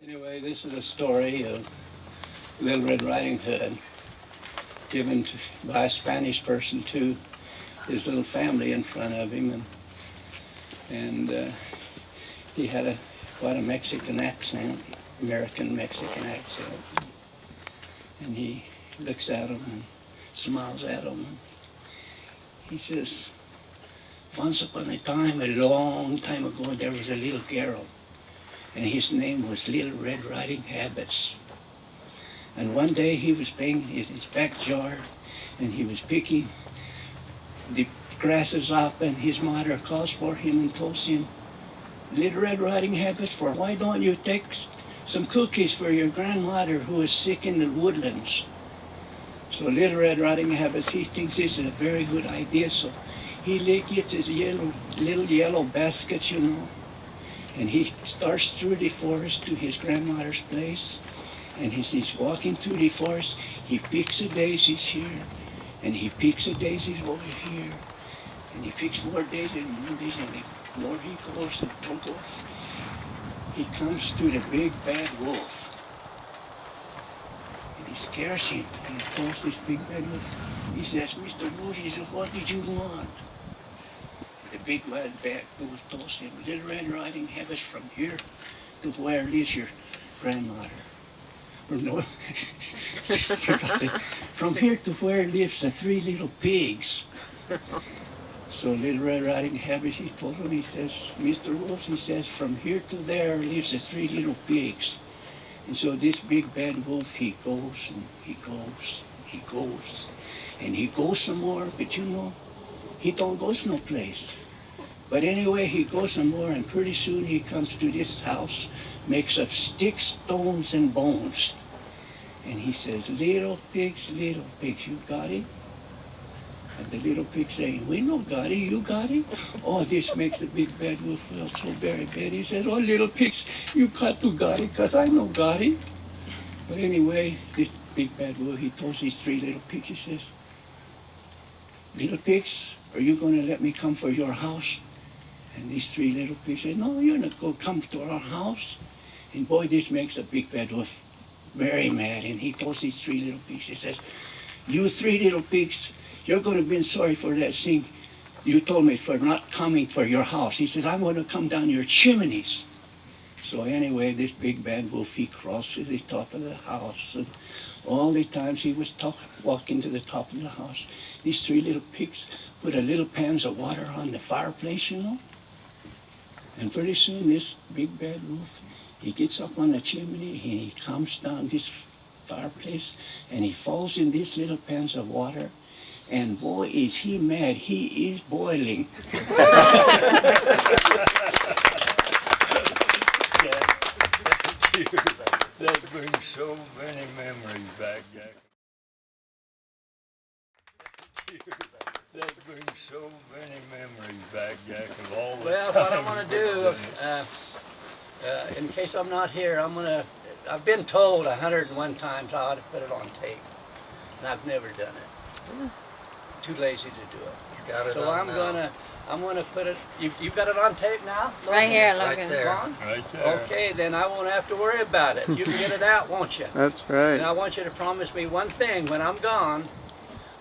Anyway, this is a story of Little Red Riding Hood given by a Spanish person to his little family in front of him, and he had quite a Mexican accent, American Mexican accent, and he looks at them and smiles at them. He says, "Once upon a time, a long time ago, there was a little girl, and his name was Little Red Riding Habits. And one day he was playing in his backyard, and he was picking the grasses up, and his mother calls for him and tells him, 'Little Red Riding Habits, why don't you take some cookies for your grandmother who is sick in the woodlands?' So Little Red Riding Habits, he thinks this is a very good idea, so he gets his little yellow basket, and he starts through the forest to his grandmother's place. And as he's walking through the forest, he picks the daisies here, and he picks the daisies over here, and he picks more daisies and more daisies, and the more he goes and goes, he comes to the big bad wolf. And he scares him, and he calls this big bad wolf. He says, "Mr. Wolf," he says, "what did you want?" The big bad wolf tells him, "Little Red Riding Habits, from here to where lives your grandmother." Or no, from here to where lives the three little pigs. So Little Red Riding Habits, he told him, he says, "Mr. Wolf," he says, "from here to there lives the three little pigs." And so this big bad wolf, he goes and he goes, he goes, and he goes some more, but he don't go no place. But anyway, he goes some more, and pretty soon he comes to this house, makes of sticks, stones, and bones. And he says, little pigs, you got it?" And the little pigs say, "We no got it, you got it?" Oh, this makes the big bad wolf feel so very bad. He says, "Oh, little pigs, you got to got it, because I no got it." But anyway, this big bad wolf, he tells these three little pigs, he says, "Little pigs, are you going to let me come for your house?" And these three little pigs say, "No, you're not going to come to our house." And boy, this makes the big bad wolf very mad. And he tells these three little pigs, he says, "You three little pigs, you're going to be sorry for that thing you told me for not coming for your house." He said, "I'm going to come down your chimneys." So anyway, this big bad wolf, he crossed to the top of the house. And all the times he was walking to the top of the house, these three little pigs put a little pans of water on the fireplace, And pretty soon this big bad wolf, he gets up on the chimney, and he comes down this fireplace, and he falls in these little pans of water. And boy, is he mad. He is boiling. That brings so many memories back, Jack. That brings so many memories back, Jack, of all the Well, what I want to do, in case I'm not here, I've been told 101 times I ought to put it on tape, and I've never done it. Too lazy to do it. Got it So on I'm gonna put it. You've got it on tape now? Logan? Right here, Right Logan. there. On? Right there. Okay, then I won't have to worry about it. You can get it out, won't you? That's right. And I want you to promise me one thing. When I'm gone,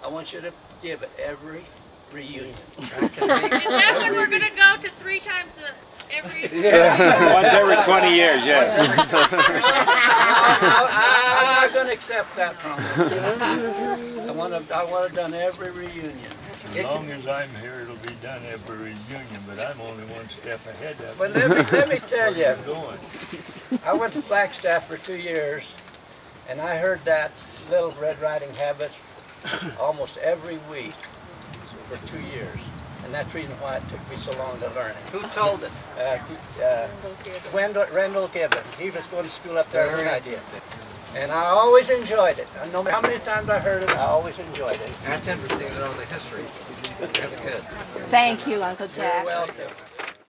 I want you to give it every reunion. Is that when we're going to go to 3 times every Once every 20 years, yes. I'm not going to accept that promise. I want it done every reunion. As long as I'm here, it'll be done every reunion, but I'm only one step ahead of But you. let me tell you, I'm going. I went to Flagstaff for 2 years, and I heard that Little Red Riding Habits almost every week for 2 years. And that's the reason why it took me so long to learn it. Who told it? Rendell Gibbon. He was going to school up there when I did. And I always enjoyed it. No matter how many times I heard it, I always enjoyed it. That's interesting to know the history. That's good. Thank you, Uncle Jack. You're welcome.